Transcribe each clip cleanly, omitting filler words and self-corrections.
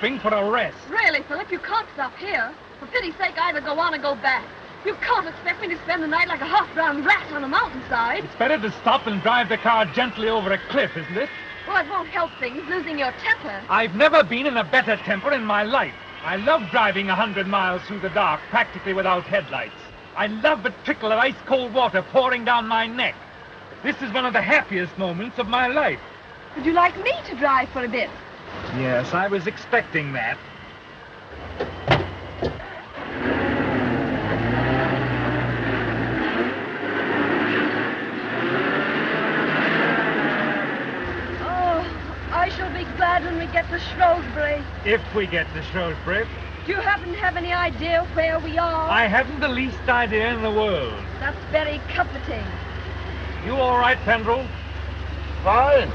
stopping for a rest. Really, Philip, you can't stop here. For pity's sake, either go on or go back. You can't expect me to spend the night like a half-drowned rat on a mountainside. It's better to stop and drive the car gently over a cliff, isn't it? Well, it won't help things, losing your temper. I've never been in a better temper in my life. I love driving 100 miles through the dark, practically without headlights. I love the trickle of ice-cold water pouring down my neck. This is one of the happiest moments of my life. Would you like me to drive for a bit? Yes, I was expecting that. I shall be glad when we get to Shrewsbury. If we get to Shrewsbury. Do you happen to have any idea where we are? I haven't the least idea in the world. That's very comforting. You all right, Pendrell? Fine.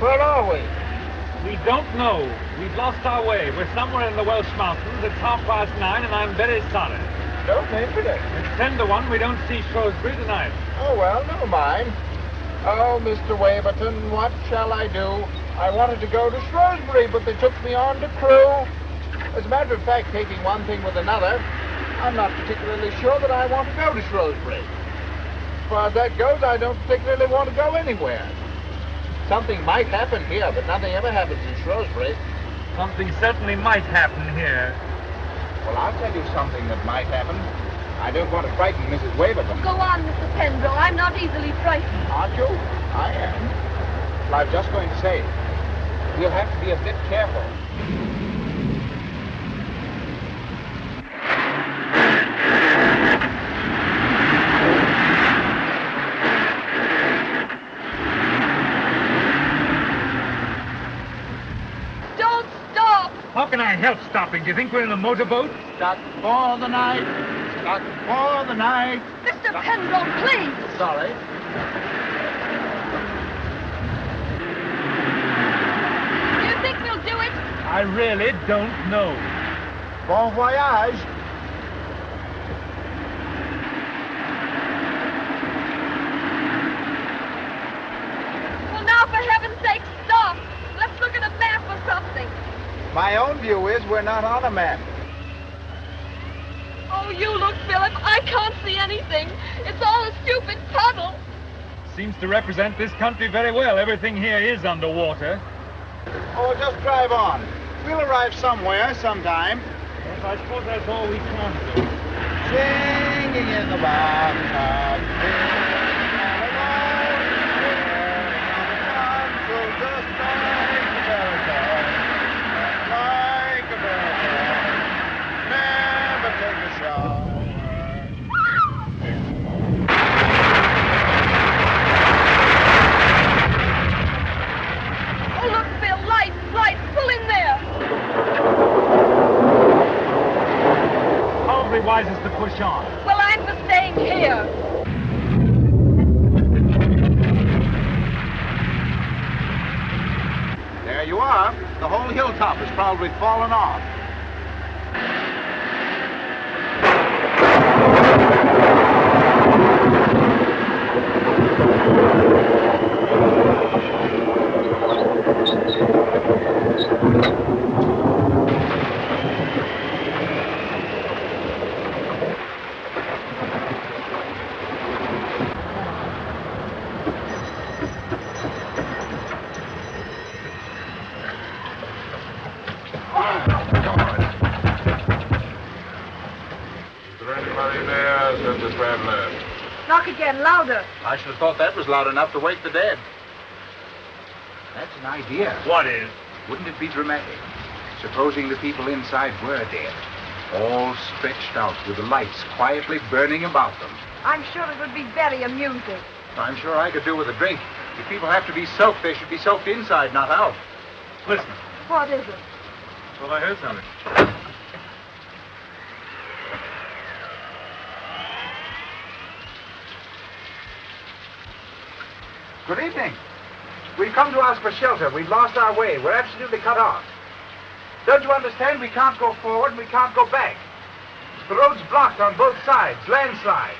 Where are we? We don't know. We've lost our way. We're somewhere in the Welsh mountains. It's 9:30, and I'm very sorry. Don't mention it. It's 10 to 1. We don't see Shrewsbury tonight. Oh, well, never mind. Oh, Mr. Waverton, what shall I do? I wanted to go to Shrewsbury, but they took me on to Crewe. As a matter of fact, taking one thing with another, I'm not particularly sure that I want to go to Shrewsbury. As far as that goes, I don't particularly want to go anywhere. Something might happen here, but nothing ever happens in Shrewsbury. Something certainly might happen here. Well, I'll tell you something that might happen. I don't want to frighten Mrs. Waverton. Go on, Mr. Pendrell. I'm not easily frightened. Aren't you? I am. Well, I was just going to say, we'll have to be a bit careful. Don't stop! How can I help stopping? Do you think we're in a motorboat? Stuck for the night. Stuck for the night. Mr. Pendrell, please! Sorry. Do you think we'll do it? I really don't know. Bon voyage. Well, now, for heaven's sake, stop! Let's look at a map or something. My own view is we're not on a map. Oh, you look, Philip. I can't see anything. It's all a stupid puddle. Seems to represent this country very well. Everything here is underwater. Oh, just drive on. We'll arrive somewhere, sometime. Yes, I suppose that's all we can do. Singing in the bathtub. So just like a baritone. Like a baritone. Never take a shower. Oh, look, Phil. Lights. Pull in there. Probably wisest to push on. Well, I'm for staying here. There you are. The whole hilltop has probably fallen off. Knock again, louder. I should have thought that was loud enough to wake the dead. That's an idea. What is? Wouldn't it be dramatic? Supposing the people inside were dead, all stretched out with the lights quietly burning about them. I'm sure it would be very amusing. I'm sure I could do with a drink. If people have to be soaked, they should be soaked inside, not out. Listen. What is it? Well, I heard something. Good evening. We've come to ask for shelter. We've lost our way. We're absolutely cut off. Don't you understand? We can't go forward and we can't go back. The road's blocked on both sides. Landslide.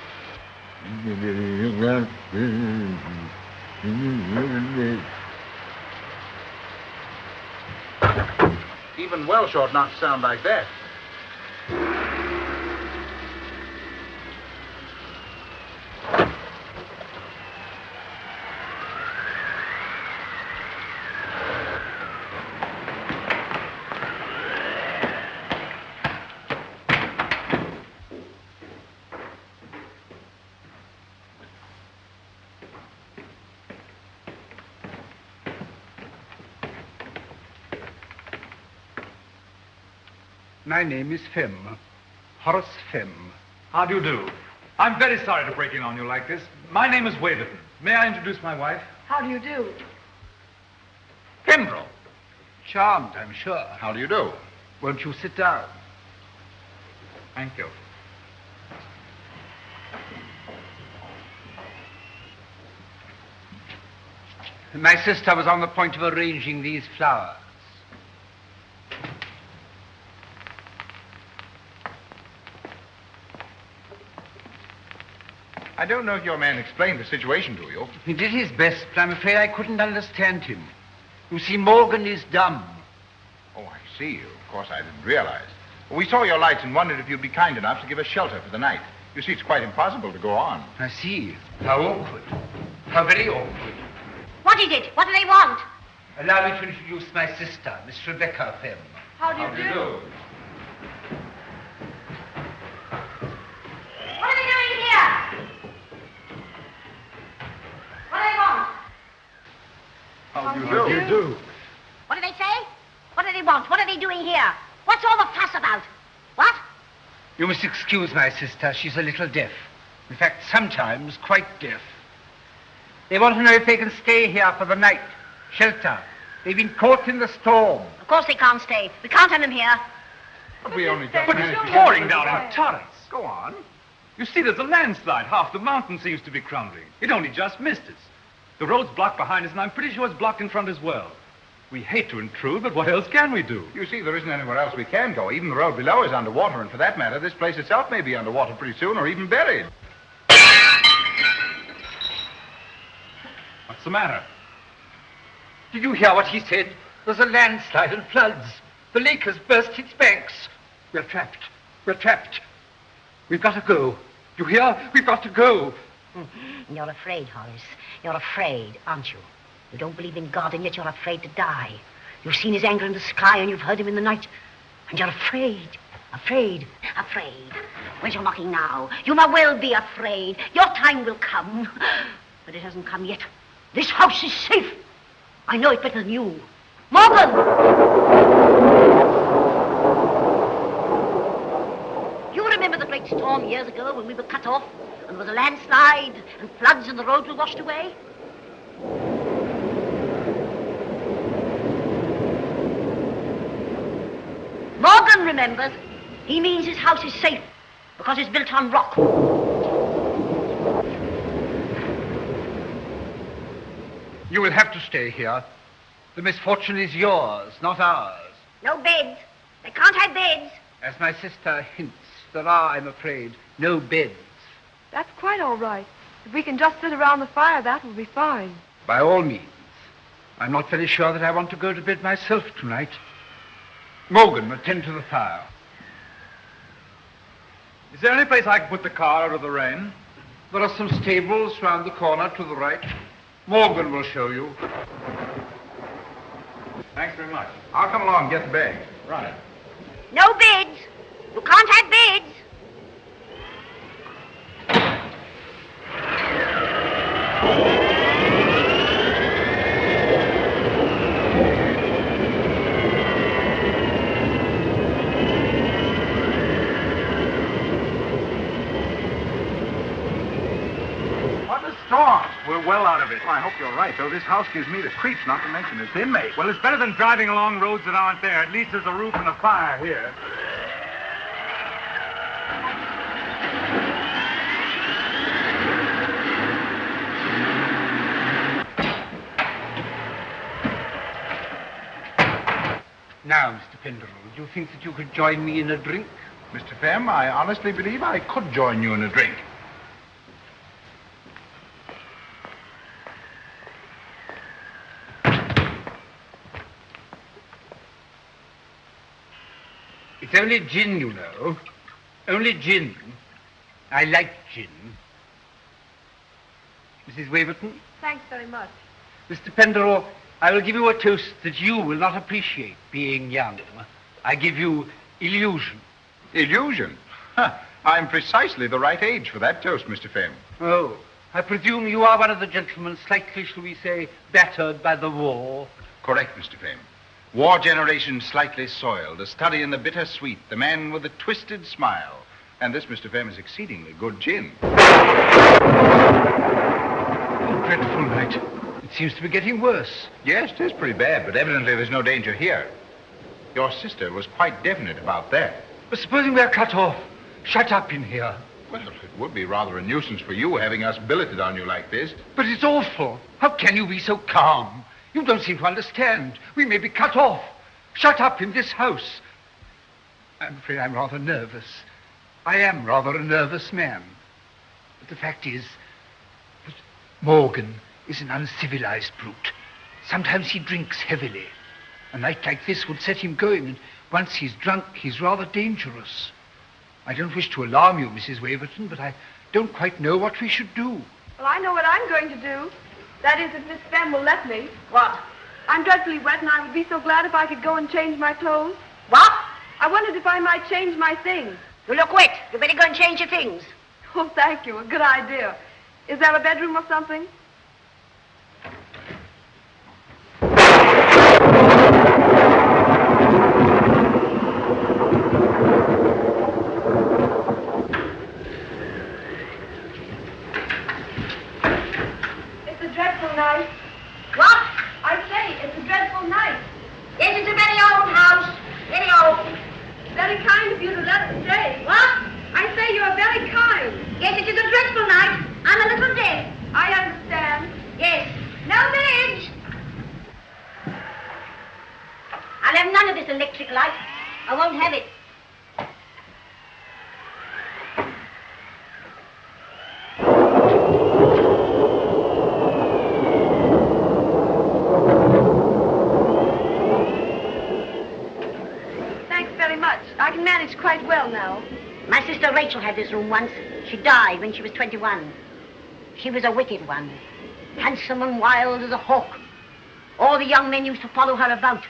Even Welsh ought not to sound like that. My name is Fem. Horace Fem. How do you do? I'm very sorry to break in on you like this. My name is Waverton. May I introduce my wife? How do you do? Pembroke. Charmed, I'm sure. How do you do? Won't you sit down? Thank you. My sister was on the point of arranging these flowers. I don't know if your man explained the situation to you. He did his best, but I'm afraid I couldn't understand him. You see, Morgan is dumb. Oh, I see. Of course, I didn't realize. We saw your lights and wondered if you'd be kind enough to give us shelter for the night. You see, it's quite impossible to go on. I see. How awkward. How very awkward. What is it? What do they want? Allow me to introduce my sister, Miss Rebecca Fem. How do you do? What are they doing here? What do they want? How do You do. What do they say? What do they want? What are they doing here? What's all the fuss about? What? You must excuse my sister. She's a little deaf. In fact, sometimes quite deaf. They want to know if they can stay here for the night. Shelter. They've been caught in the storm. Of course they can't stay. We can't have them here. But we only But just But managed it's to pouring get down them in torrents. Go on. You see, there's a landslide. Half the mountain seems to be crumbling. It only just missed us. The road's blocked behind us, and I'm pretty sure it's blocked in front as well. We hate to intrude, but what else can we do? You see, there isn't anywhere else we can go. Even the road below is underwater, and for that matter, this place itself may be underwater pretty soon, or even buried. What's the matter? Did you hear what he said? There's a landslide and floods. The lake has burst its banks. We're trapped. We're trapped. We've got to go. You hear? We've got to go. You're afraid, Horace. You're afraid, aren't you? You don't believe in God, and yet you're afraid to die. You've seen his anger in the sky, and you've heard him in the night. And you're afraid. Afraid. Afraid. Where's your mocking now? You might well be afraid. Your time will come. But it hasn't come yet. This house is safe. I know it better than you. Morgan! You remember the great storm years ago when we were cut off, and there was a landslide, and floods, and the roads were washed away? Morgan remembers. He means his house is safe because it's built on rock. You will have to stay here. The misfortune is yours, not ours. No beds. They can't have beds. As my sister hints, there are, I'm afraid, no beds. That's quite all right. If we can just sit around the fire, that will be fine. By all means. I'm not very sure that I want to go to bed myself tonight. Morgan, attend to the fire. Is there any place I can put the car out of the rain? There are some stables round the corner to the right. Morgan will show you. Thanks very much. I'll come along and get the bag. Right. No beds. You can't have beds. What a storm. We're well out of it. Well, I hope you're right, though. This house gives me the creeps, not to mention its inmate. Well, it's better than driving along roads that aren't there. At least there's a roof and a fire here. Now, Mr. Penderell, do you think that you could join me in a drink? Mr. Fem, I honestly believe I could join you in a drink. It's only gin, you know. Only gin. I like gin. Mrs. Waverton? Thanks very much. Mr. Penderell, I will give you a toast that you will not appreciate, being young. I give you illusion. Illusion? Huh. I'm precisely the right age for that toast, Mr. Fame. Oh, I presume you are one of the gentlemen slightly, shall we say, battered by the war. Correct, Mr. Fame. War generation slightly soiled, a study in the bitter sweet, the man with the twisted smile. And this, Mr. Fame, is exceedingly good gin. Oh, dreadful night. It seems to be getting worse. Yes, it is pretty bad, but evidently there's no danger here. Your sister was quite definite about that. But supposing we're cut off, shut up in here. Well, it would be rather a nuisance for you having us billeted on you like this. But it's awful. How can you be so calm? You don't seem to understand. We may be cut off. Shut up in this house. I'm afraid I'm rather nervous. I am rather a nervous man. But the fact is that Morgan is an uncivilized brute. Sometimes he drinks heavily. A night like this would set him going, and once he's drunk, he's rather dangerous. I don't wish to alarm you, Mrs. Waverton, but I don't quite know what we should do. Well, I know what I'm going to do. That is, if Miss Femme will let me. What? I'm dreadfully wet, and I would be so glad if I could go and change my clothes. What? I wondered if I might change my things. You look wet. You better go and change your things. Oh, thank you. A good idea. Is there a bedroom or something? It's a dreadful night. What? I say, it's a dreadful night. Yes, it's a very old house. Very old. Very kind of you to let us stay. What? I say you're very kind. Yes, it is a dreadful night. I'm a little dead. I understand. Yes. No beds. I'll have none of this electric light. I won't have it. Thanks very much. I can manage quite well now. My sister Rachel had this room once. She died when she was 21. She was a wicked one. Handsome and wild as a hawk. All the young men used to follow her about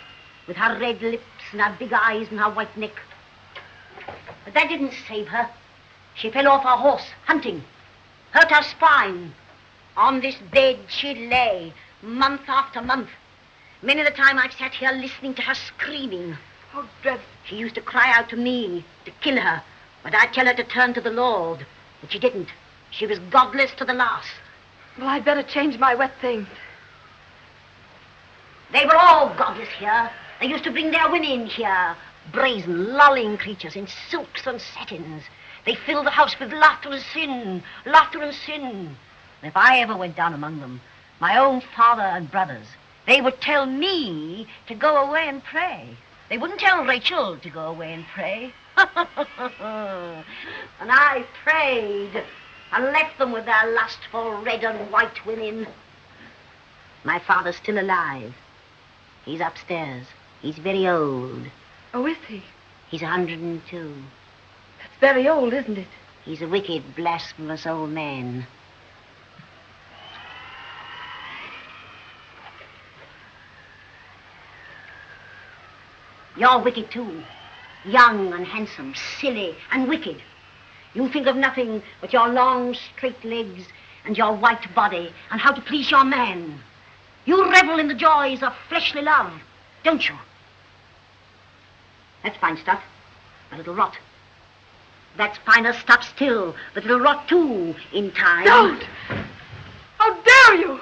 with her red lips and her big eyes and her white neck. But that didn't save her. She fell off her horse, hunting. Hurt her spine. On this bed she lay, month after month. Many the time I've sat here listening to her screaming. Oh, dreadful. She used to cry out to me to kill her, but I'd tell her to turn to the Lord. But she didn't. She was godless to the last. Well, I'd better change my wet things. They were all godless here. They used to bring their women here, brazen, lolling creatures in silks and satins. They filled the house with laughter and sin, laughter and sin. And if I ever went down among them, my own father and brothers, they would tell me to go away and pray. They wouldn't tell Rachel to go away and pray. And I prayed and left them with their lustful red and white women. My father's still alive. He's upstairs. He's very old. Oh, is he? He's 102. That's very old, isn't it? He's a wicked, blasphemous old man. You're wicked, too. Young and handsome, silly and wicked. You think of nothing but your long, straight legs and your white body and how to please your man. You revel in the joys of fleshly love, don't you? That's fine stuff, but it'll rot. That's finer stuff still, but it'll rot too in time. Don't! How dare you!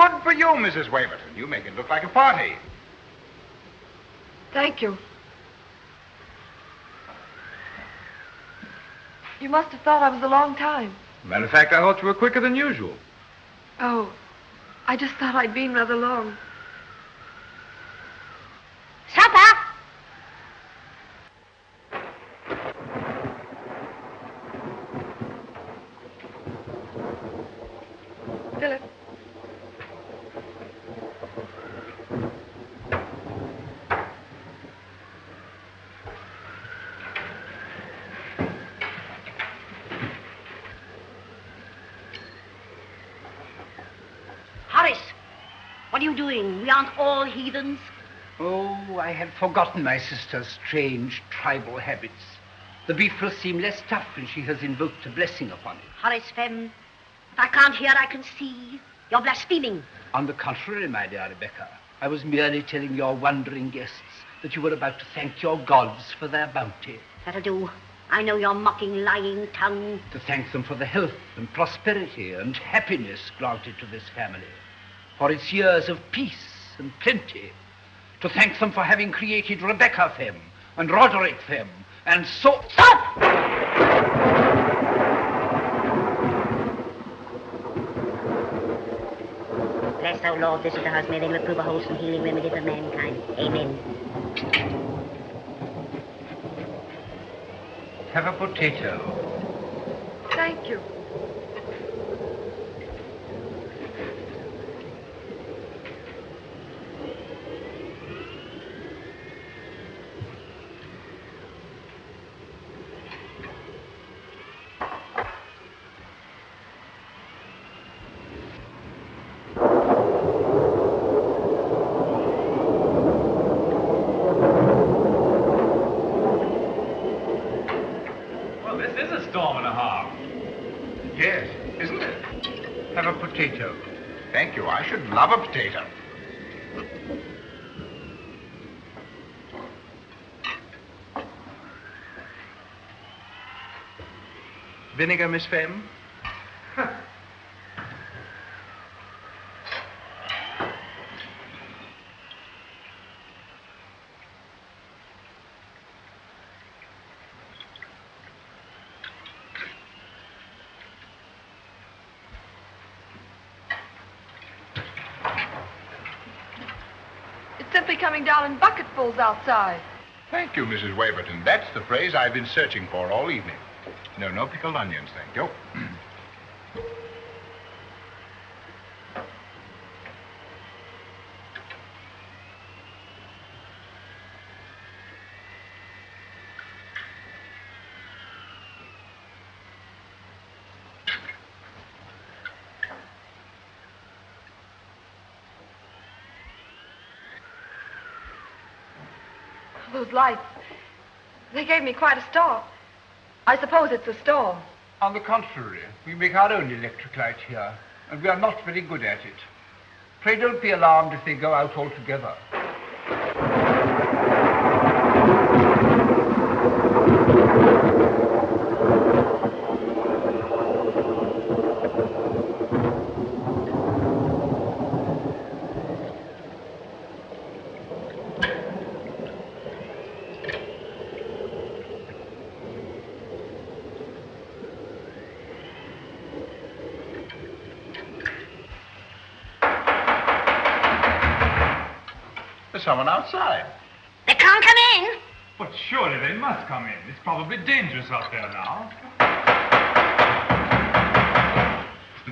Good for you, Mrs. Waverton. You make it look like a party. Thank you. You must have thought I was a long time. Matter of fact, I thought you were quicker than usual. Oh, I just thought I'd been rather long. Supper! Philip. Horace, what are you doing? We aren't all heathens. Oh, I had forgotten my sister's strange tribal habits. The beef will seem less tough when she has invoked a blessing upon it. Horace Fem, if I can't hear, I can see. You're blaspheming. On the contrary, my dear Rebecca, I was merely telling your wondering guests that you were about to thank your gods for their bounty. That'll do. I know your mocking, lying tongue. To thank them for the health and prosperity and happiness granted to this family, for its years of peace and plenty. To thank them for having created Rebecca Fem and Roderick Fem and so... Stop! Bless thou, Lord, this is the house. May they prove a wholesome healing remedy for mankind. Amen. Have a potato. Thank you. Yes, isn't it? Have a potato. Thank you. I should love a potato. Vinegar, Miss Fem? Simply coming down in bucketfuls outside. Thank you, Mrs. Waverton. That's the phrase I've been searching for all evening. No pickled onions, thank you. Those lights, they gave me quite a start. I suppose it's a storm. On the contrary, we make our own electric light here, and we are not very good at it. Pray don't be alarmed if they go out altogether. There's someone outside. They can't come in. But surely they must come in. It's probably dangerous out there now.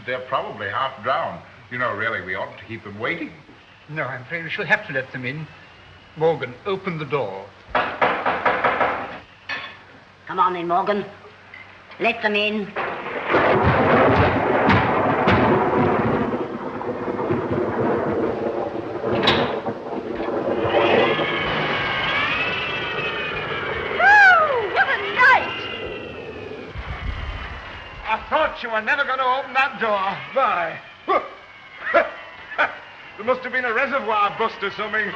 They're probably half drowned. You know, really, we oughtn't to keep them waiting. No, I'm afraid we shall have to let them in. Morgan, open the door. Come on in, Morgan. Let them in. You were never going to open that door. Why? There must have been a reservoir bust or something.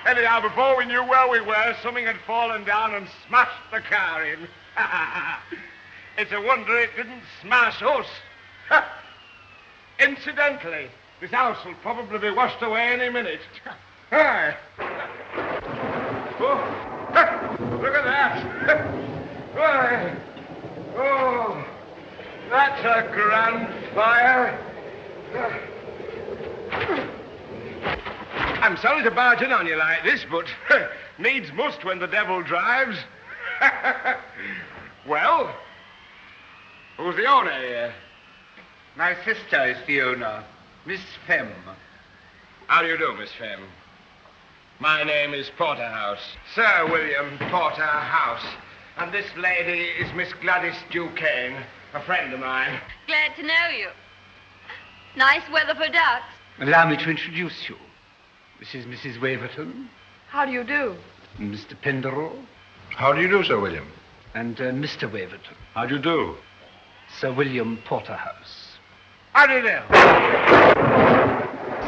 Anyhow, before we knew where we were, something had fallen down and smashed the car in. It's a wonder it didn't smash us. Incidentally, This house will probably be washed away any minute. Hi. Oh, look at that. Why. Oh, that's a grand fire. I'm sorry to barge in on you like this, but needs must when the devil drives. Well, who's the owner here? My sister is the owner, Miss Fem. How do you do, Miss Fem? My name is Porterhouse, Sir William Porterhouse. And this lady is Miss Gladys Duquesne, a friend of mine. Glad to know you. Nice weather for ducks. Allow me to introduce you. This is Mrs. Waverton. How do you do? And Mr. Penderell. How do you do, Sir William? And Mr. Waverton. How do you do? Sir William Porterhouse. How do you do?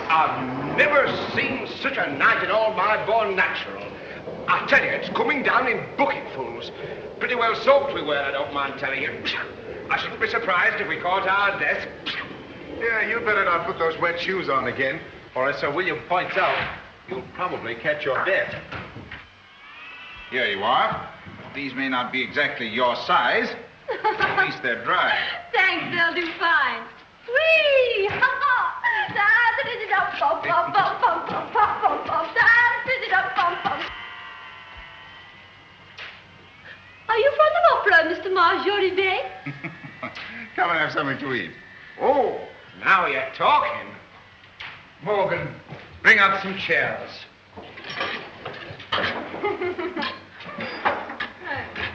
I've never seen such a night in all my born natural. I tell you, it's coming down in bucketfuls. Pretty well soaked we were, I don't mind telling you. I shouldn't be surprised if we caught our death. Yeah, you'd better not put those wet shoes on again, or as Sir William points out, you'll probably catch your death. Here you are. These may not be exactly your size. At least they're dry. Thanks, they'll do fine. Whee! Are you from the opera, Mr. Marjorie? Come and have something to eat. Oh, now you're talking. Morgan, bring up some chairs.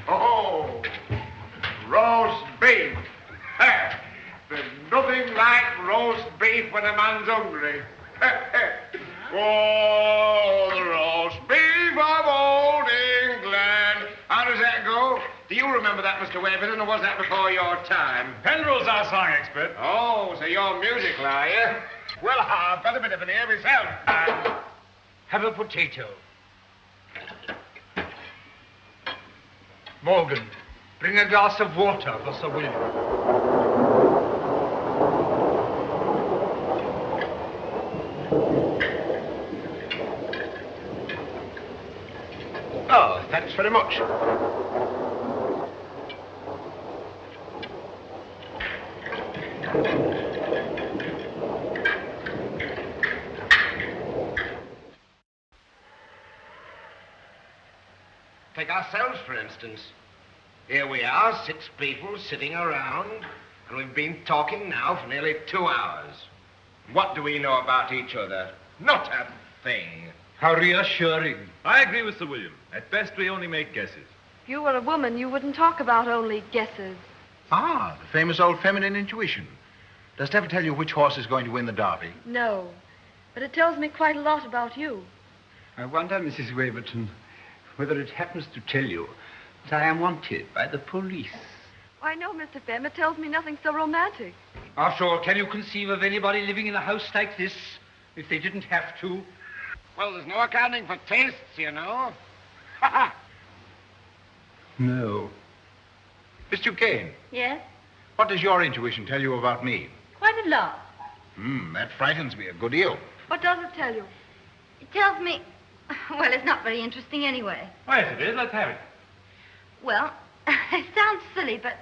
Oh, roast beef. There's nothing like roast beef when a man's hungry. Oh, the roast beef of old England. How does that go? Do you remember that, Mr. Waverton, or was that before your time? Penderell's our song expert. Oh, so you're musical, are you? Well, I've got a bit of an ear myself. Have a potato. Morgan, bring a glass of water for Sir William. Oh, thanks very much. Take ourselves, for instance. Here we are, 6 people sitting around, and we've been talking now for nearly 2 hours. What do we know about each other? Not a thing. How reassuring. I agree with Sir William. At best, we only make guesses. If you were a woman, you wouldn't talk about only guesses. Ah, the famous old feminine intuition. Does it ever tell you which horse is going to win the Derby? No, but it tells me quite a lot about you. I wonder, Mrs. Waverton, whether it happens to tell you that I am wanted by the police. Why, no, Mr. Fem, it tells me nothing so romantic. After all, can you conceive of anybody living in a house like this if they didn't have to? Well, there's no accounting for tastes, you know. No. Miss Duquesne, Yes? what does your intuition tell you about me? Quite a lot. That frightens me a good deal. What does it tell you? It tells me, well, it's not very interesting anyway. Oh, yes, it is. Let's have it. Well, it sounds silly, but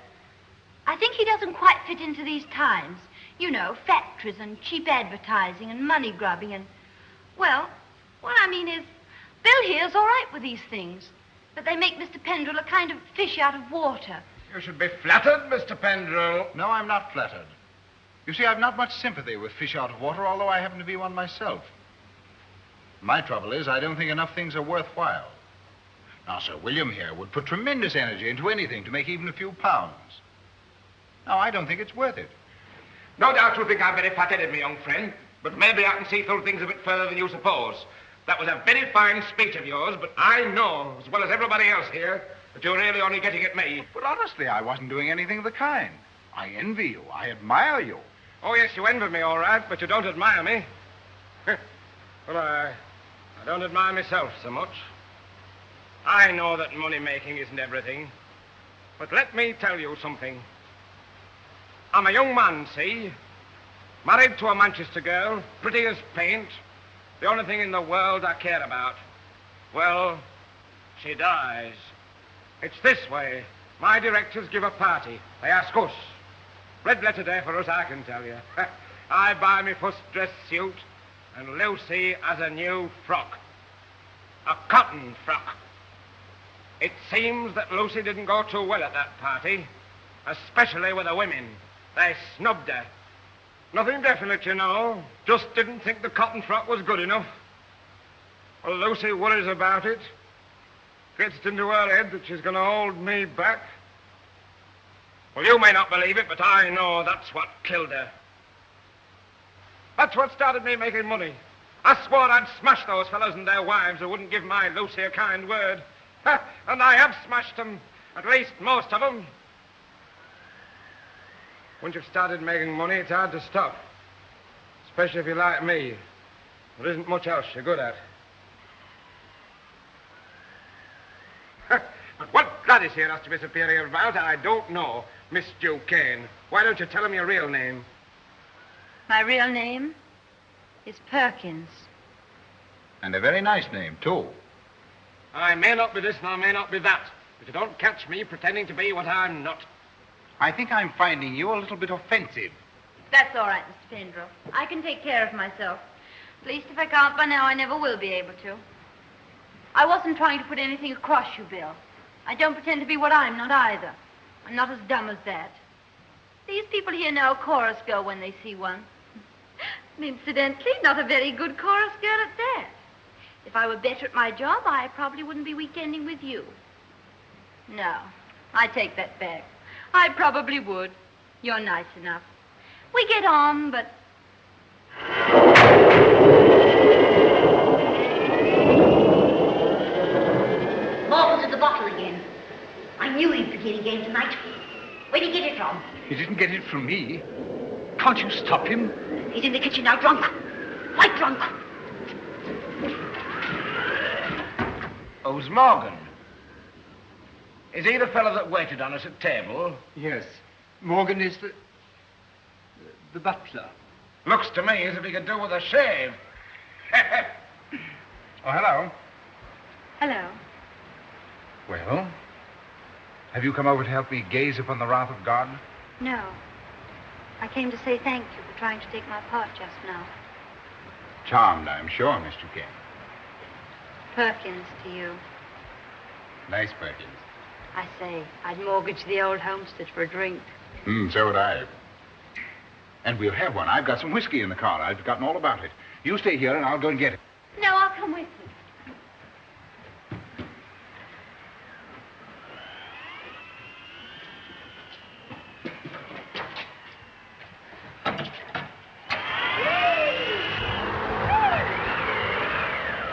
I think he doesn't quite fit into these times. You know, factories and cheap advertising and money grubbing and, well, what I mean is, Bill here's all right with these things, but they make Mr. Pendrell a kind of fish out of water. You should be flattered, Mr. Pendrell. No, I'm not flattered. You see, I've not much sympathy with fish out of water, although I happen to be one myself. My trouble is, I don't think enough things are worthwhile. Now, Sir William here would put tremendous energy into anything to make even a few pounds. Now, I don't think it's worth it. No doubt you think I'm very fat-headed, my young friend, but maybe I can see through things a bit further than you suppose. That was a very fine speech of yours, but I know, as well as everybody else here, that you're really only getting at me. But honestly, I wasn't doing anything of the kind. I envy you. I admire you. Oh, yes, you envy me, all right, but you don't admire me. Well, I don't admire myself so much. I know that money-making isn't everything, but let me tell you something. I'm a young man, see, Married to a Manchester girl, pretty as paint. The only thing in the world I care about. Well, she dies. It's this way. My directors give a party. They ask us. Red letter day for us, I can tell you. I buy me first dress suit, and Lucy has a new frock. A cotton frock. It seems that Lucy didn't go too well at that party, especially with the women. They snubbed her. Nothing definite, you know. Just didn't think the cotton frock was good enough. Well, Lucy worries about it. Gets it into her head that she's going to hold me back. Well, you may not believe it, but I know that's what killed her. That's what started me making money. I swore I'd smash those fellows and their wives who wouldn't give my Lucy a kind word. And I have smashed them, at least most of them. Once you've started making money, it's hard to stop. Especially if you're like me. There isn't much else you're good at. But what Gladys here has to be superior about, I don't know. Miss Duquesne, why don't you tell him your real name? My real name is Perkins. And a very nice name, too. I may not be this and I may not be that, but you don't catch me pretending to be what I'm not. I think I'm finding you a little bit offensive. That's all right, Mr. Pendrell. I can take care of myself. At least if I can't by now, I never will be able to. I wasn't trying to put anything across you, Bill. I don't pretend to be what I'm not either. I'm not as dumb as that. These people here know a chorus girl when they see one. And incidentally, not a very good chorus girl at that. If I were better at my job, I probably wouldn't be weekending with you. No, I take that back. I probably would. You're nice enough. We get on, but... Morgan's at the bottle again. I knew he'd begin again tonight. Where'd he get it from? He didn't get it from me. Can't you stop him? He's in the kitchen now, drunk. Quite drunk. Who's Morgan? Is he the fellow that waited on us at table? Yes. Morgan is the butler. Looks to me as if he could do with a shave. Oh, hello. Hello. Well, have you come over to help me gaze upon the wrath of God? No. I came to say thank you for trying to take my part just now. Charmed, I'm sure, Miss Duquesne. Perkins to you. Nice Perkins. I say, I'd mortgage the old homestead for a drink. So would I. And we'll have one. I've got some whiskey in the car. I've forgotten all about it. You stay here and I'll go and get it. No, I'll come with you.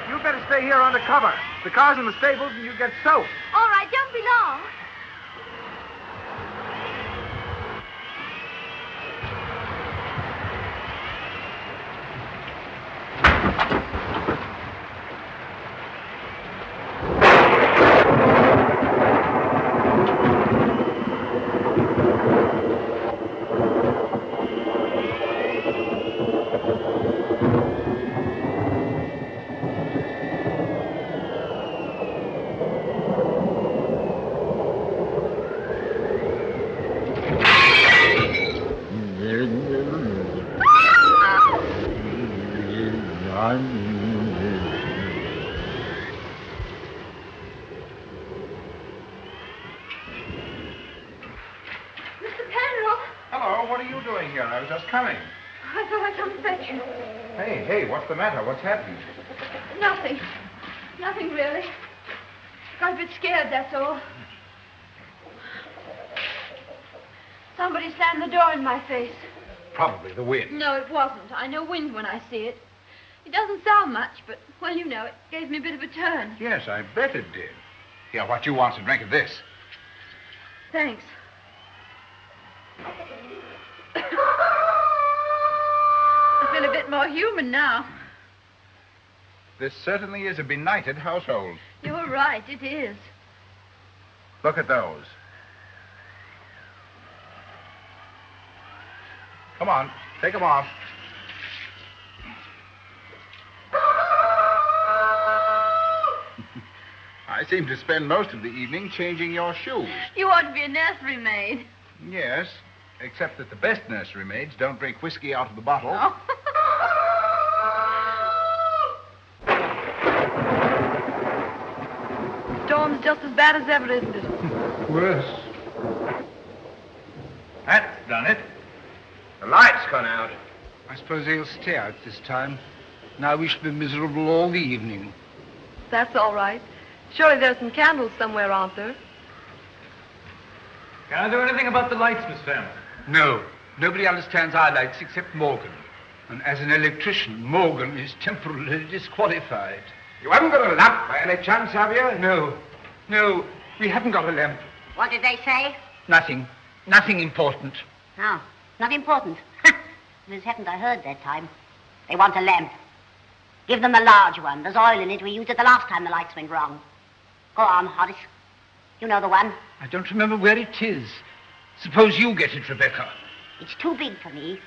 You better stay here under cover. The car's in the stables and you get soaked. All right, don't be long. Coming. I thought I'd come and fetch you. Hey, what's the matter? What's happened? Nothing. Nothing, really. Got a bit scared, that's all. Somebody slammed the door in my face. Probably the wind. No, it wasn't. I know wind when I see it. It doesn't sound much, but, well, you know, it gave me a bit of a turn. Yes, I bet it did. Here, what you want's a drink of this. Thanks. I feel a bit more human now. This certainly is a benighted household. You're right, it is. Look at those. Come on, Take them off. I seem to spend most of the evening changing your shoes. You ought to be a nursery maid. Yes, except that the best nursery maids don't drink whiskey out of the bottle. Oh. Storm's just as bad as ever, isn't it? Worse. That's done it. The light's gone out. I suppose they'll stay out this time. Now we shall be miserable all the evening. That's all right. Surely there's some candles somewhere, aren't there? Can I do anything about the lights, Miss Fenn? No. Nobody understands our lights except Morgan. And as an electrician, Morgan is temporarily disqualified. You haven't got a lamp by any chance, have you? No, we haven't got a lamp. What did they say? Nothing important. No, not important. As haven't I heard that time? They want a lamp. Give them the large one. There's oil in it. We used it the last time the lights went wrong. Go on, Horace. You know the one. I don't remember where it is. Suppose you get it, Rebecca. It's too big for me.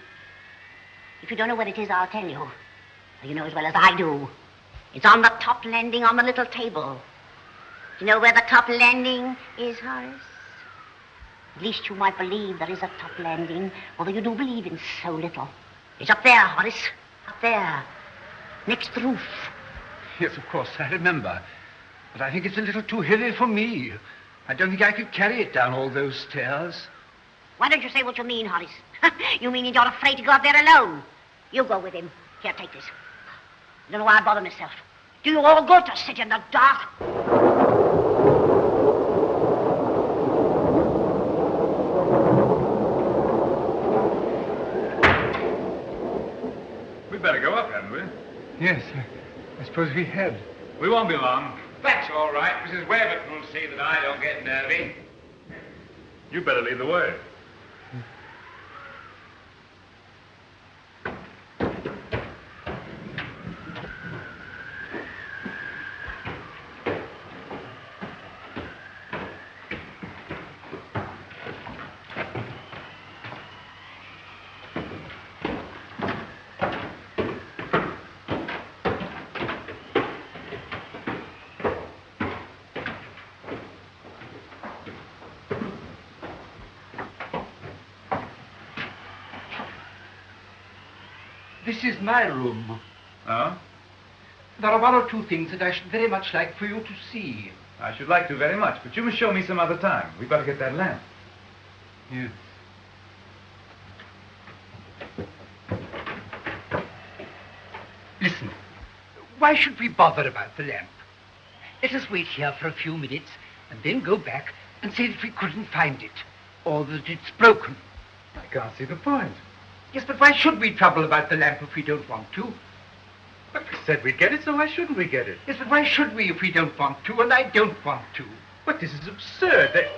If you don't know what it is, I'll tell you. You know as well as I do. It's on the top landing on the little table. Do you know where the top landing is, Horace? At least you might believe there is a top landing, although you do believe in so little. It's up there, Horace. Up there. Next the roof. Yes, of course, I remember. But I think it's a little too heavy for me. I don't think I could carry it down all those stairs. Why don't you say what you mean, Horace? You mean you're afraid to go up there alone? You go with him. Here, take this. I don't know why I bother myself. Do you all go to sit in the dark? We'd better go up, hadn't we? Yes, I suppose we had. We won't be long. That's all right. Mrs. Waverton will see that I don't get nervy. You better lead the way. This is my room. Oh? There are one or two things that I should very much like for you to see. I should like to very much, but you must show me some other time. We've got to get that lamp. Yes. Listen, why should we bother about the lamp? Let us wait here for a few minutes and then go back and say that we couldn't find it, or that it's broken. I can't see the point. Yes, but why should we trouble about the lamp if we don't want to? But we said we'd get it, so why shouldn't we get it? Yes, but why should we if we don't want to, and I don't want to? But this is absurd. Did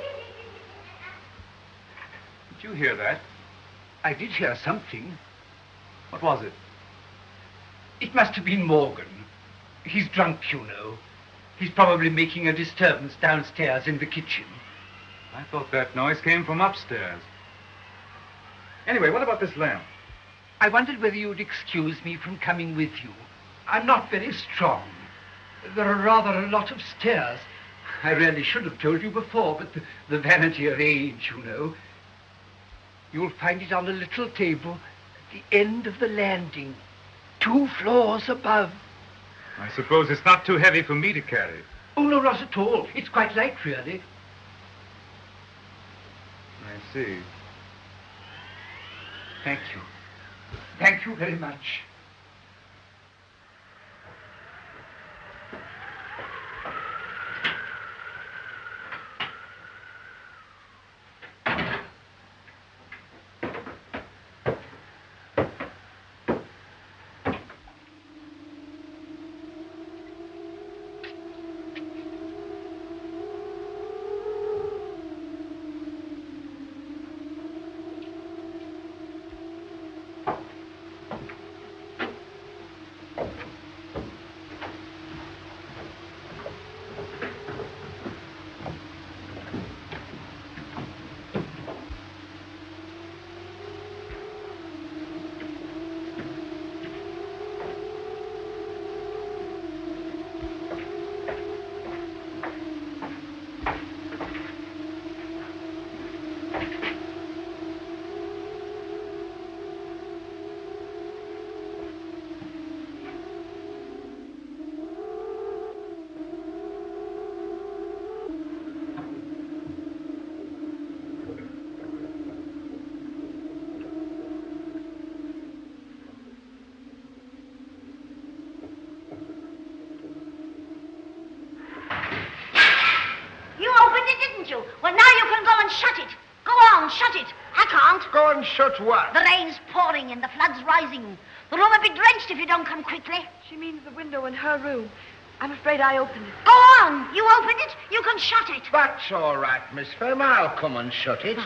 you hear that? I did hear something. What was it? It must have been Morgan. He's drunk, you know. He's probably making a disturbance downstairs in the kitchen. I thought that noise came from upstairs. Anyway, what about this lamp? I wondered whether you'd excuse me from coming with you. I'm not very strong. There are rather a lot of stairs. I really should have told you before, but the vanity of age, you know. You'll find it on a little table at the end of the landing, 2 floors above. I suppose it's not too heavy for me to carry. Oh, no, not at all. It's quite light, really. I see. Thank you. Thank you very much. shut it. Go on, shut it. I can't. Go and shut what? The rain's pouring and the flood's rising. The room will be drenched if you don't come quickly. She means the window in her room. I'm afraid I opened it. Go on. You opened it. You can shut it. That's all right, Miss Firma. I'll come and shut it.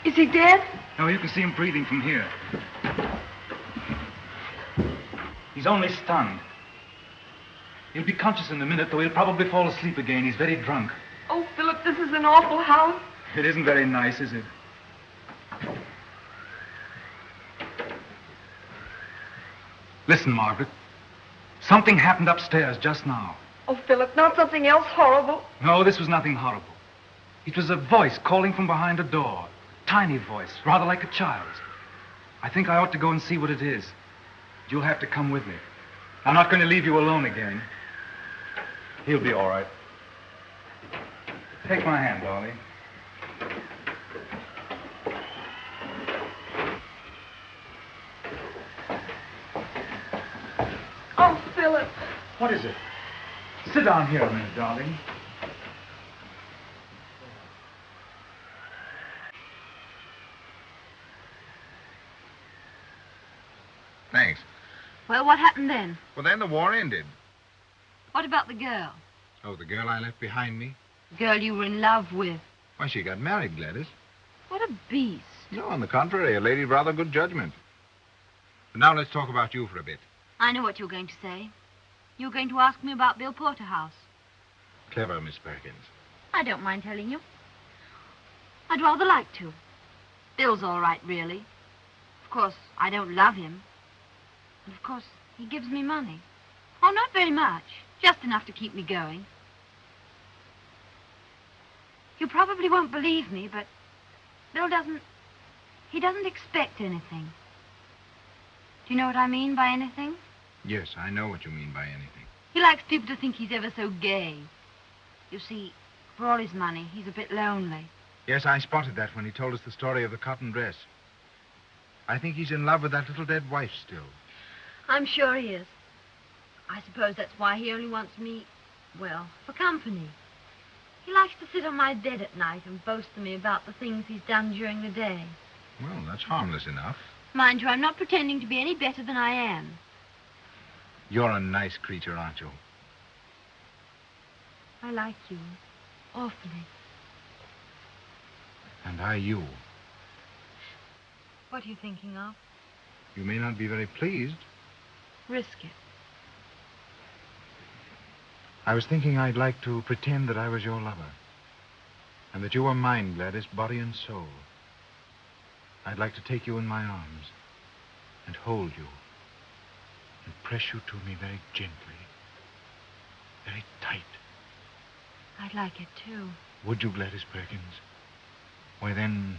Is he dead? No, you can see him breathing from here. He's only stunned. He'll be conscious in a minute, though he'll probably fall asleep again. He's very drunk. Oh, Philip, this is an awful house. It isn't very nice, is it? Listen, Margaret. Something happened upstairs just now. Oh, Philip, not something else horrible. No, this was nothing horrible. It was a voice calling from behind a door. Tiny voice, rather like a child's. I think I ought to go and see what it is. You'll have to come with me. I'm not going to leave you alone again. He'll be all right. Take my hand, darling. Oh, Philip. What is it? Sit down here a minute, darling. Thanks. Well, what happened then? Well, then the war ended. What about the girl? Oh, the girl I left behind me? The girl you were in love with? Why, she got married, Gladys. What a beast. No, on the contrary, a lady of rather good judgment. But now let's talk about you for a bit. I know what you're going to say. You're going to ask me about Bill Porterhouse. Clever, Miss Perkins. I don't mind telling you. I'd rather like to. Bill's all right, really. Of course, I don't love him. And of course, he gives me money. Oh, not very much. Just enough to keep me going. You probably won't believe me, but Bill he doesn't expect anything. Do you know what I mean by anything? Yes, I know what you mean by anything. He likes people to think he's ever so gay. You see, For all his money, he's a bit lonely. Yes, I spotted that when he told us the story of the cotton dress. I think he's in love with that little dead wife still. I'm sure he is. I suppose that's why he only wants me, well, for company. He likes to sit on my bed at night and boast to me about the things he's done during the day. Well, that's harmless enough. Mind you, I'm not pretending to be any better than I am. You're a nice creature, aren't you? I like you. Awfully. And I you. What are you thinking of? You may not be very pleased. Risk it. I was thinking I'd like to pretend that I was your lover. And that you were mine, Gladys, body and soul. I'd like to take you in my arms and hold you and press you to me very gently, very tight. I'd like it, too. Would you, Gladys Perkins? Why, then,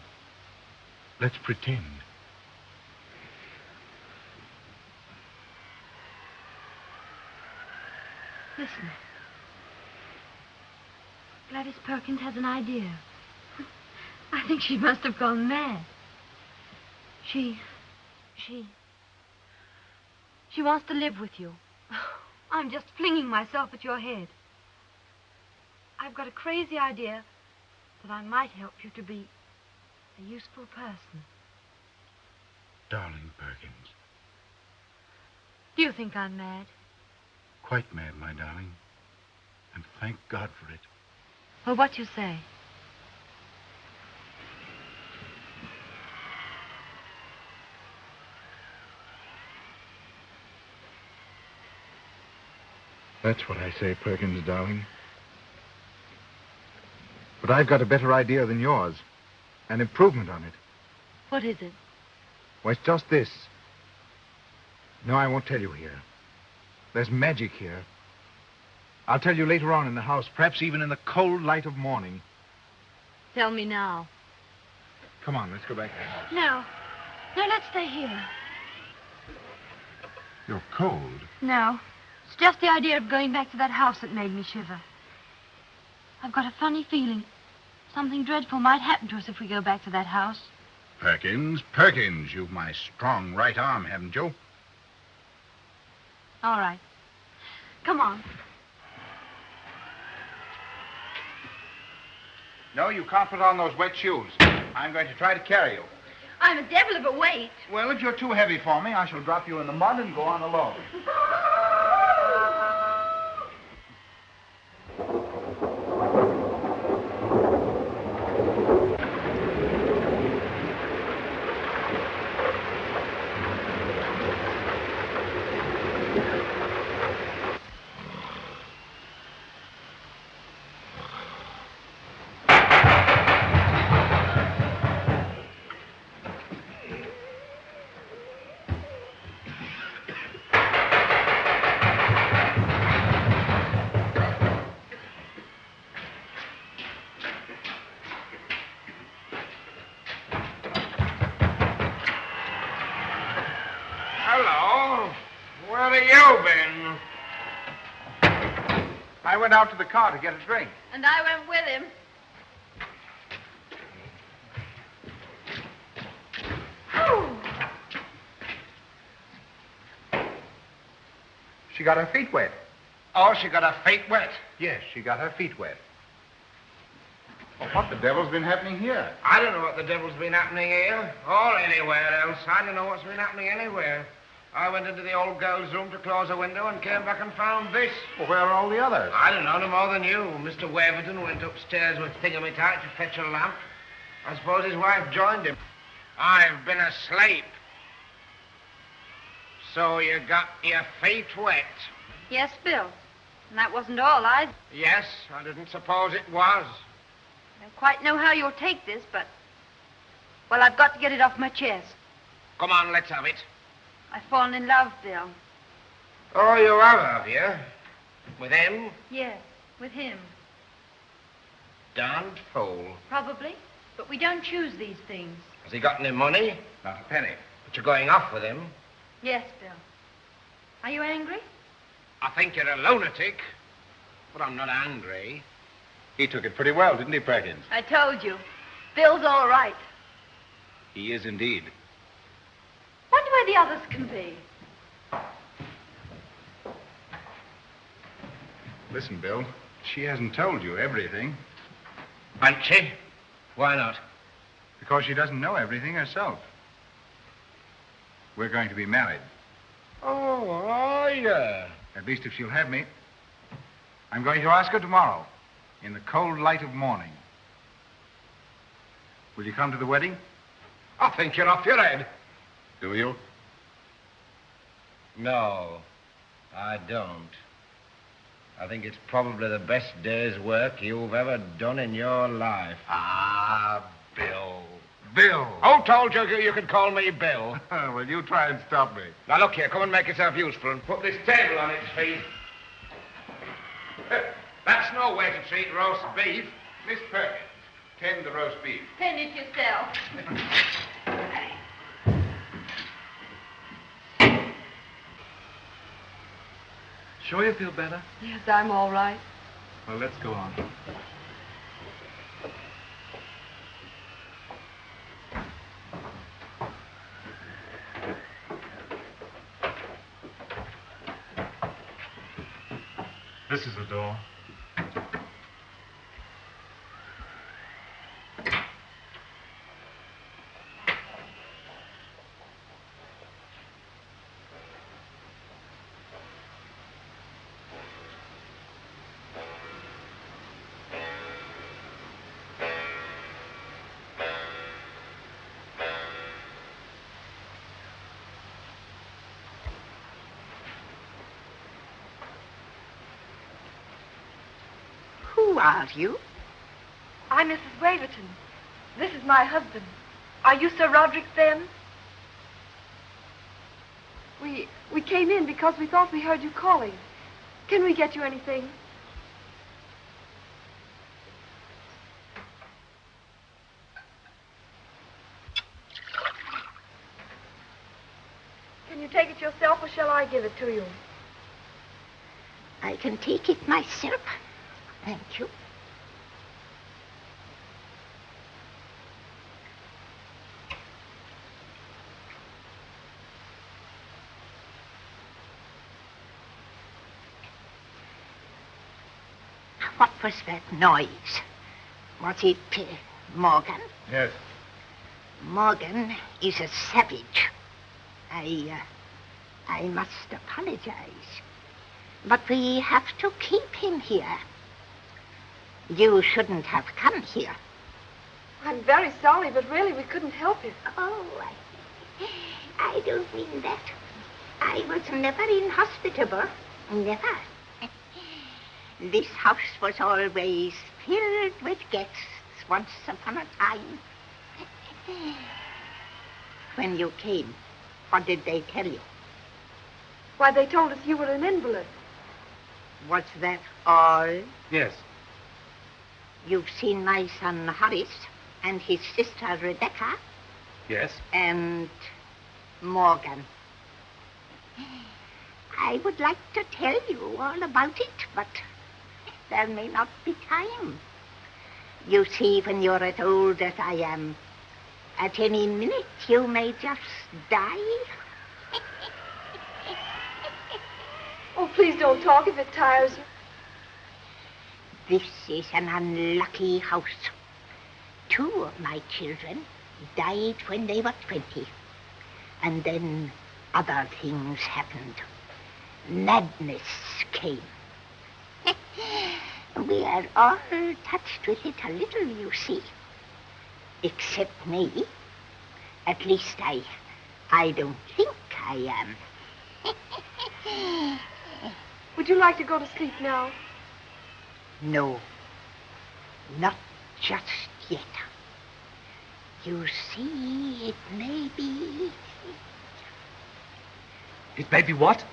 let's pretend. Listen. Gladys Perkins has an idea. I think she must have gone mad. She wants to live with you. I'm just flinging myself at your head. I've got a crazy idea that I might help you to be a useful person. Darling Perkins. Do you think I'm mad? Quite mad, my darling. And thank God for it. Well, what you say? That's what I say, Perkins, darling. But I've got a better idea than yours. An improvement on it. What is it? Well, it's just this. No, I won't tell you here. There's magic here. I'll tell you later on in the house, perhaps even in the cold light of morning. Tell me now. Come on, let's go back to the house. No. No, let's stay here. You're cold. No. It's just the idea of going back to that house that made me shiver. I've got a funny feeling something dreadful might happen to us if we go back to that house. Perkins, you've my strong right arm, haven't you? All right. Come on. No, you can't put on those wet shoes. I'm going to try to carry you. I'm a devil of a weight. Well, if you're too heavy for me, I shall drop you in the mud and go on alone. I went out to the car to get a drink. And I went with him. She got her feet wet. Oh, she got her feet wet? Yes, she got her feet wet. Well, what the devil's been happening here? I don't know what the devil's been happening here or anywhere else. I don't know what's been happening anywhere. I went into the old girl's room to close a window and came back and found this. Well, where are all the others? I don't know, no more than you. Mr. Waverton went upstairs with Thingamytight to fetch a lamp. I suppose his wife joined him. I've been asleep. So you got your feet wet? Yes, Bill. And that wasn't all, Yes, I didn't suppose it was. I don't quite know how you'll take this, but... Well, I've got to get it off my chest. Come on, let's have it. I've fallen in love, Bill. Oh, you have you? With him? Yes, with him. Darned fool. Probably, but we don't choose these things. Has he got any money? Not a penny. But you're going off with him? Yes, Bill. Are you angry? I think you're a lunatic, but I'm not angry. He took it pretty well, didn't he, Perkins? I told you. Bill's all right. He is indeed. Wonder where the others can be. Listen, Bill, she hasn't told you everything. Hasn't she? Why not? Because she doesn't know everything herself. We're going to be married. Oh, yeah. At least if she'll have me. I'm going to ask her tomorrow, in the cold light of morning. Will you come to the wedding? I think you're off your head. Do you? No, I don't. I think it's probably the best day's work you've ever done in your life. Ah, Bill. Bill. Who told you you could call me Bill? Well, you try and stop me. Now, look here, come and make yourself useful and put this table on its feet. That's no way to treat roast beef. Miss Perkins, tend the roast beef. Tend it yourself. Sure you feel better? Yes, I'm all right. Well, let's go on. This is the door. Who are you? I'm Mrs. Waverton. This is my husband. Are you Sir Roderick, then? We came in because we thought we heard you calling. Can we get you anything? Can you take it yourself, or shall I give it to you? I can take it myself. Thank you. What was that noise? Was it Morgan? Yes. Morgan is a savage. I must apologize. But we have to keep him here. You shouldn't have come here. I'm very sorry, but really we couldn't help it. Oh, I don't mean that. I was never inhospitable. Never. This house was always filled with guests once upon a time. When you came, what did they tell you? Why, they told us you were an invalid. Was that all? Yes. You've seen my son Horace and his sister Rebecca? Yes. And Morgan. I would like to tell you all about it, but there may not be time. You see, when you're as old as I am, at any minute you may just die. Oh, please don't talk if it tires you. This is an unlucky house. 2 of my children died when they were 20. And then other things happened. Madness came. We are all touched with it a little, you see. Except me. At least I don't think I am. Would you like to go to sleep now? No, not just yet. You see, it may be... It may be what?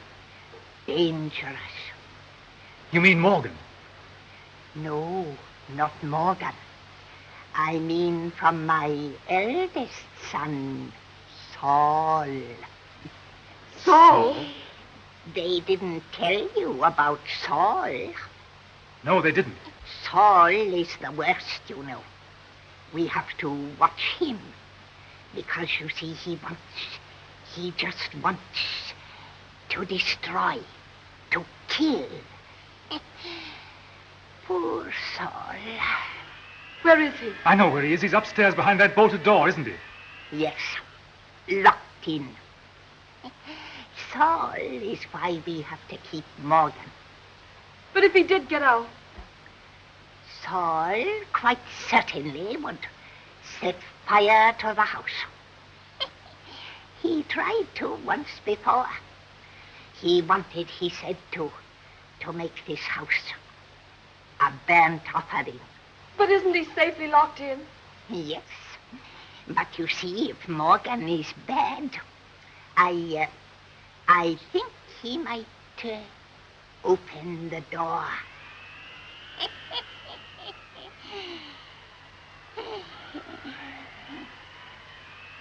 Dangerous. You mean Morgan? No, not Morgan. I mean from my eldest son, Saul. Saul? They didn't tell you about Saul. No, they didn't. Saul is the worst, you know. We have to watch him. Because, you see, he just wants to destroy, to kill. Poor Saul. Where is he? I know where he is. He's upstairs behind that bolted door, isn't he? Yes, locked in. Saul is why we have to keep Morgan. But if he did get out? Saul quite certainly would set fire to the house. He tried to once before. He wanted, he said, to make this house a burnt offering. But isn't he safely locked in? Yes. But you see, if Morgan is bad, I think he might open the door.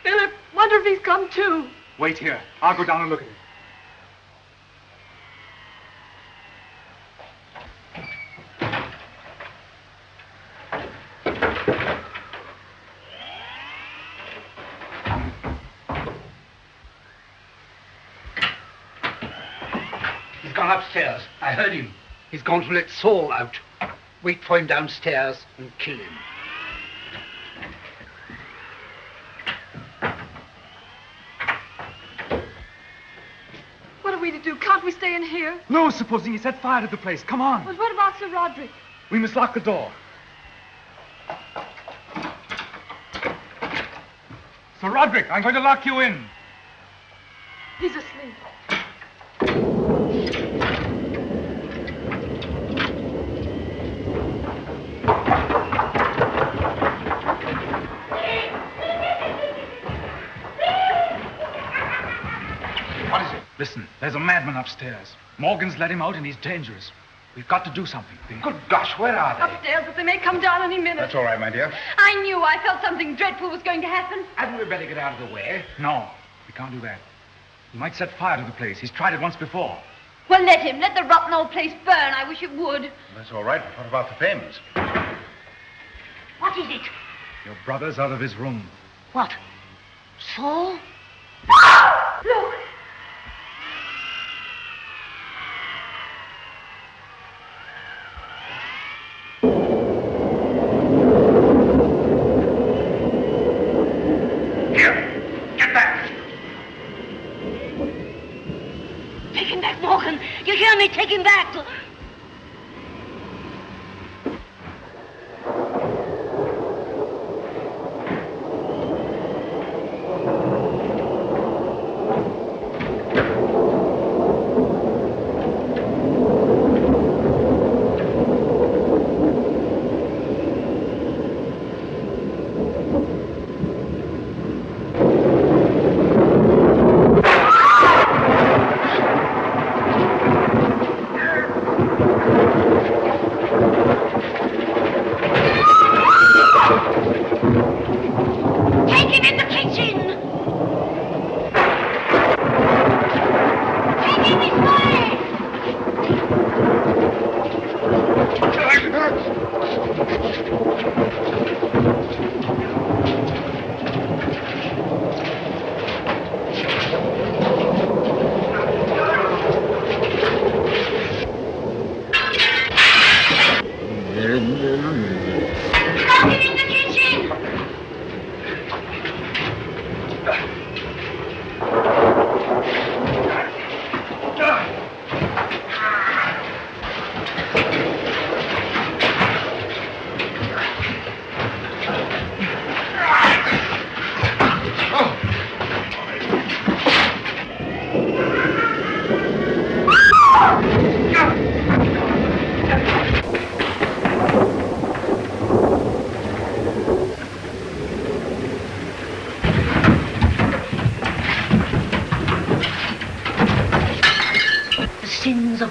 Philip, wonder if he's come too. Wait here. I'll go down and look at him. He's gone upstairs. I heard him. He's gone to let Saul out. Wait for him downstairs and kill him. What are we to do? Can't we stay in here? No, supposing he set fire to the place. Come on. But what about Sir Roderick? We must lock the door. Sir Roderick, I'm going to lock you in. He's asleep. Listen, there's a madman upstairs. Morgan's let him out and he's dangerous. We've got to do something. Good gosh, where are they? Upstairs, but they may come down any minute. That's all right, my dear. I knew. I felt something dreadful was going to happen. Hadn't we better get out of the way? No, we can't do that. He might set fire to the place. He's tried it once before. Well, let him. Let the rotten old place burn. I wish it would. That's all right, but what about the payments? What is it? Your brother's out of his room. What? Saul? Look! You hear me? Take him back.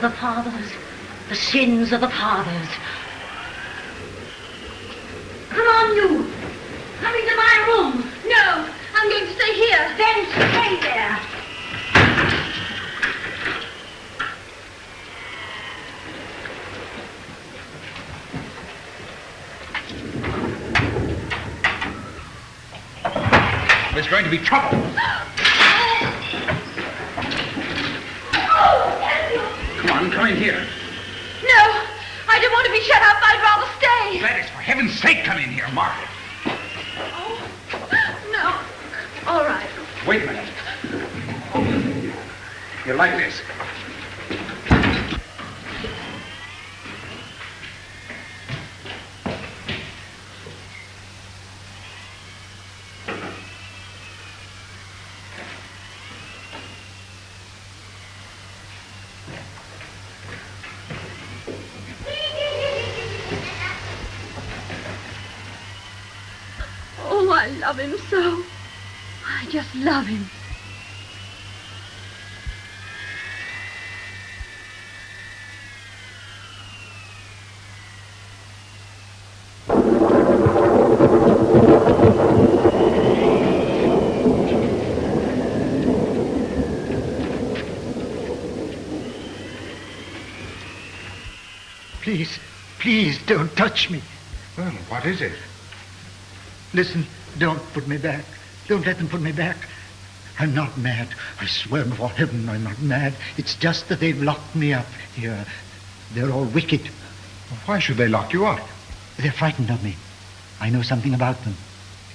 The fathers, the sins of the fathers. Come on, you. Come into my room. No, I'm going to stay here. Then stay there. going to be trouble. Come in here. No, I don't want to be shut up. I'd rather stay. Gladys, for heaven's sake, come in here, Margaret. Oh, no. All right. Wait a minute. You like this? I love him so. I just love him. Please don't touch me. Well, what is it? Listen, don't put me back. Don't let them put me back. I'm not mad. I swear before heaven I'm not mad. It's just that they've locked me up here. They're all wicked. Well, why should they lock you up? They're frightened of me. I know something about them.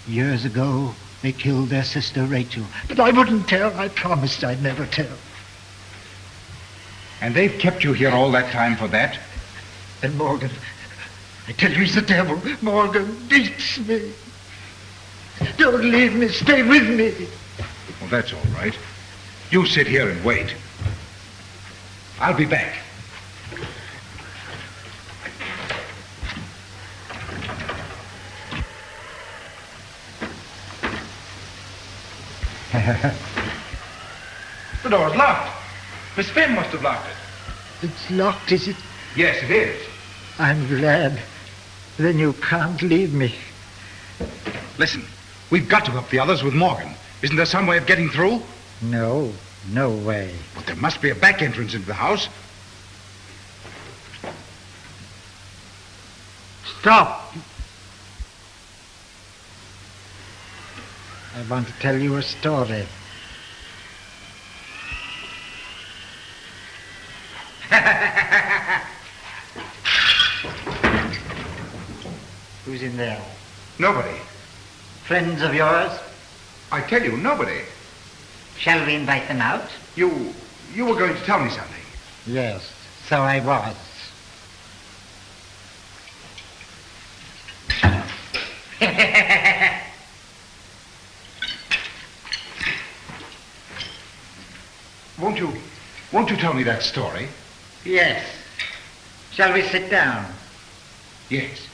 Years ago, they killed their sister Rachel. But I wouldn't tell. I promised I'd never tell. And they've kept you here all that time for that? And Morgan, I tell you he's the devil. Morgan beats me. Don't leave me. Stay with me. Well, that's all right. You sit here and wait. I'll be back. The door's locked. Miss Finn must have locked it. It's locked, is it? Yes, it is. I'm glad. Then you can't leave me. Listen, we've got to help the others with Morgan. Isn't there some way of getting through? No way. But there must be a back entrance into the house. Stop! I want to tell you a story. Who's in there? Nobody. Friends of yours? I tell you, nobody. Shall we invite them out? You were going to tell me something. Yes, so I was. Won't you tell me that story? Yes. Shall we sit down? Yes.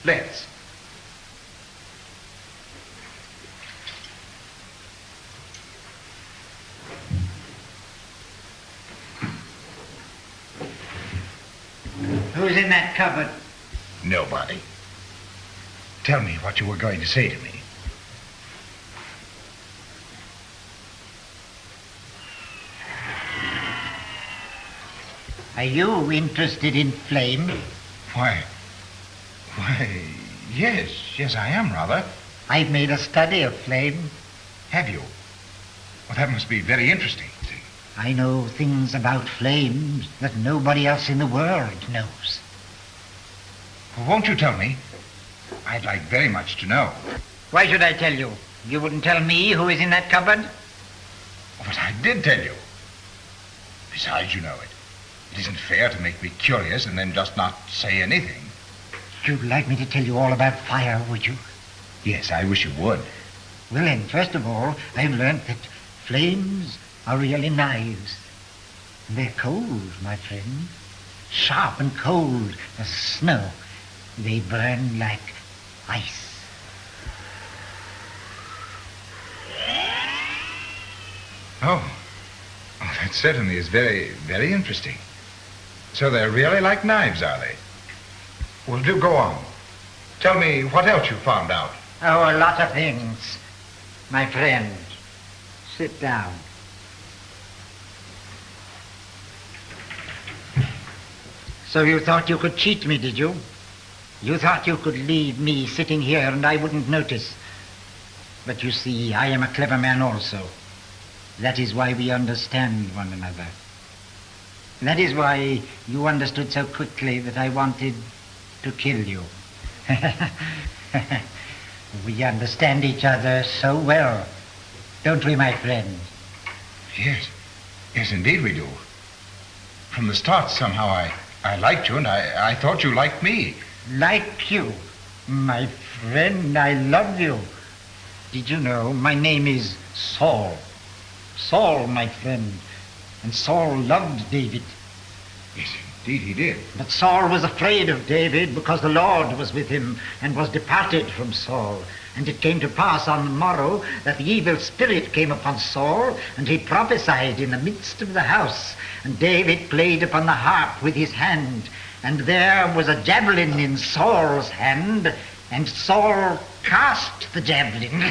Let's. Who's in that cupboard? Nobody. Tell me what you were going to say to me. Are you interested in Flame? Why, yes, I am, rather. I've made a study of Flame. Have you? Well, that must be very interesting. I know things about flames that nobody else in the world knows. Well, won't you tell me? I'd like very much to know. Why should I tell you? You wouldn't tell me who is in that cupboard? But I did tell you. Besides, you know it. It isn't fair to make me curious and then just not say anything. You'd like me to tell you all about fire, would you? Yes, I wish you would. Well, then, first of all, I've learnt that flames are really knives. And they're cold, my friend. Sharp and cold as snow. They burn like ice. Oh, that certainly is very, very interesting. So they're really like knives, are they? Well, do go on. Tell me what else you found out. Oh, a lot of things, my friend. Sit down. So you thought you could cheat me, did you? You thought you could leave me sitting here and I wouldn't notice. But you see, I am a clever man also. That is why we understand one another. That is why you understood so quickly that I wanted to kill you. We understand each other so well, don't we, my friend? Yes. Yes, indeed we do. From the start, somehow, I liked you, and I thought you liked me. Like you? My friend, I love you. Did you know my name is Saul? Saul, my friend. And Saul loved David. Yes, indeed he did. But Saul was afraid of David because the Lord was with him and was departed from Saul. And it came to pass on the morrow that the evil spirit came upon Saul, and he prophesied in the midst of the house. And David played upon the harp with his hand, and there was a javelin in Saul's hand, and Saul cast the javelin.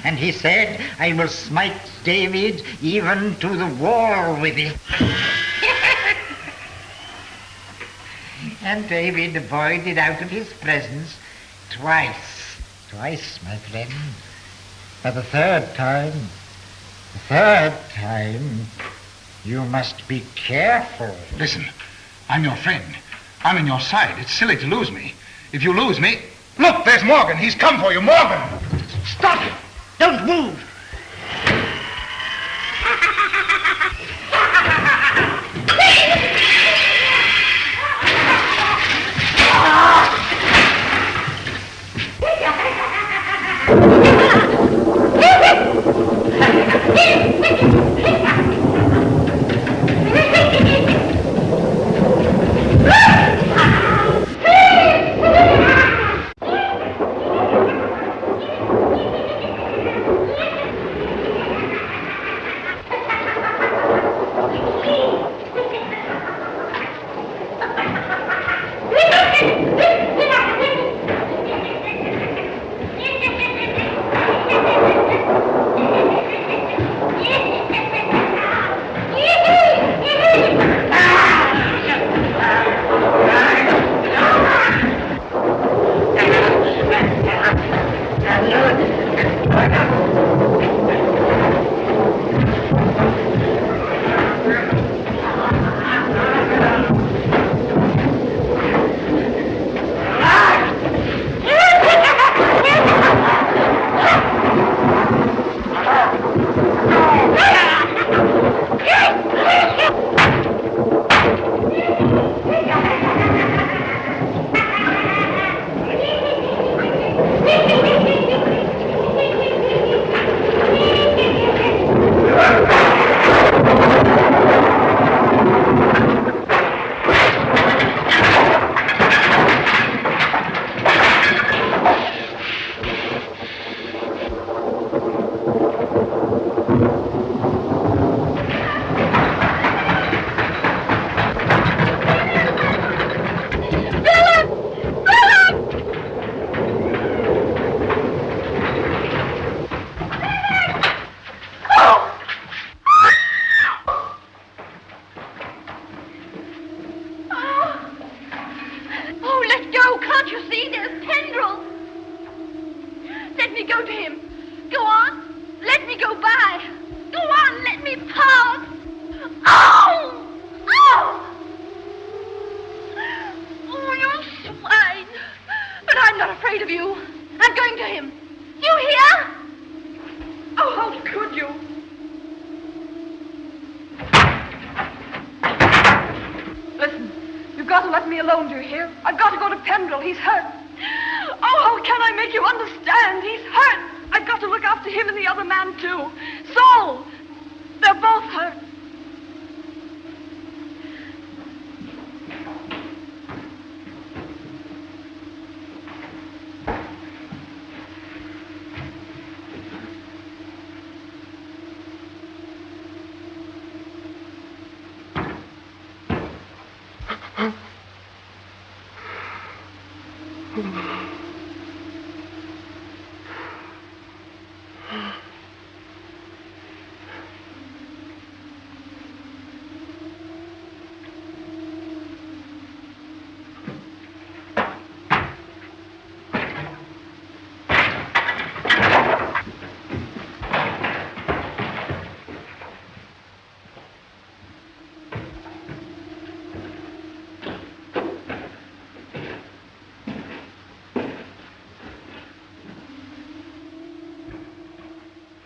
And he said, I will smite David even to the wall with it. And David avoided out of his presence twice, my friend. For the third time, you must be careful. Listen, I'm your friend. I'm on your side. It's silly to lose me. If you lose me... Look, there's Morgan. He's come for you. Morgan! Stop it! Don't move!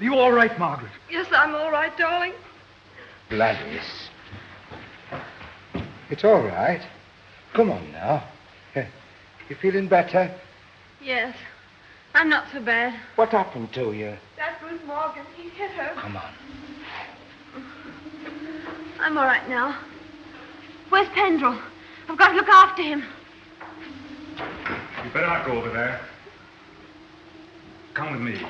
you all right, Margaret? Yes, I'm all right, darling. Gladys. It's all right. Come on now. You feeling better? Yes. I'm not so bad. What happened to you? That was Morgan. He hit her. Come on. I'm all right now. Where's Pendrell? I've got to look after him. You better not go over there. Come with me.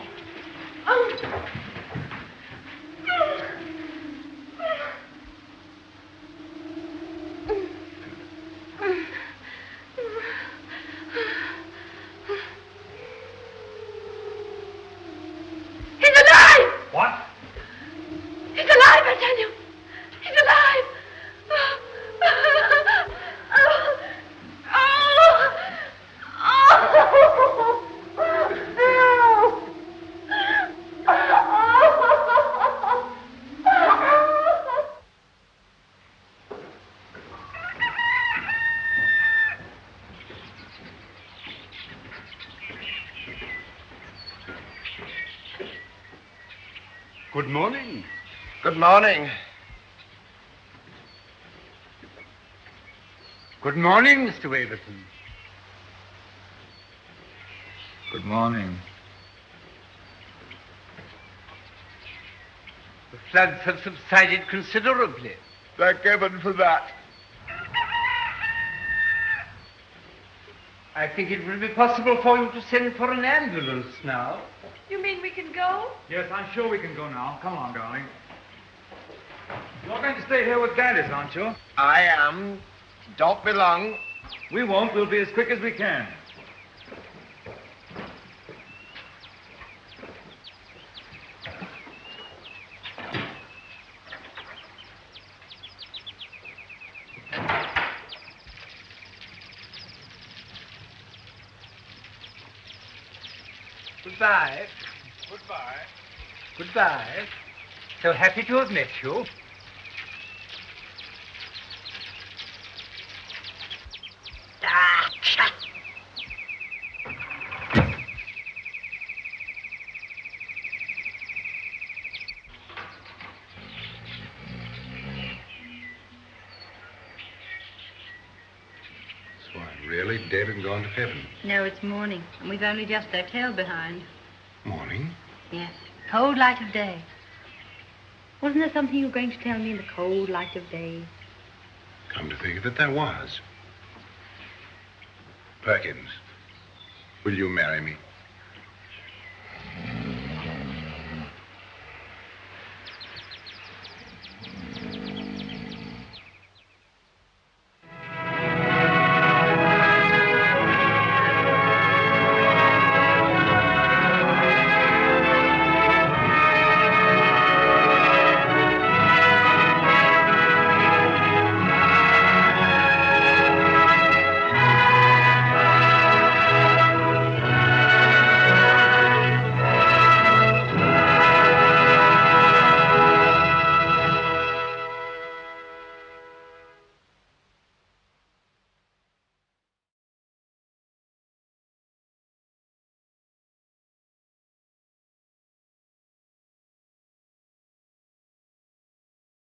He's alive! What? He's alive, I tell you. He's alive. Good morning. Good morning. Good morning, Mr. Waverton. Good morning. The floods have subsided considerably. Thank heaven for that. I think it will be possible for you to send for an ambulance now. You mean we can go? Yes, I'm sure we can go now. Come on, darling. You're going to stay here with Gladys, aren't you? I am. Don't be long. We won't. We'll be as quick as we can. Goodbye. Goodbye. Goodbye. So happy to have met you. So I'm really dead and gone to heaven. No, it's morning, and we've only just our tail behind. Morning? Yes, cold light of day. Wasn't there something you were going to tell me in the cold light of day? Come to think of it, there was. Perkins, will you marry me?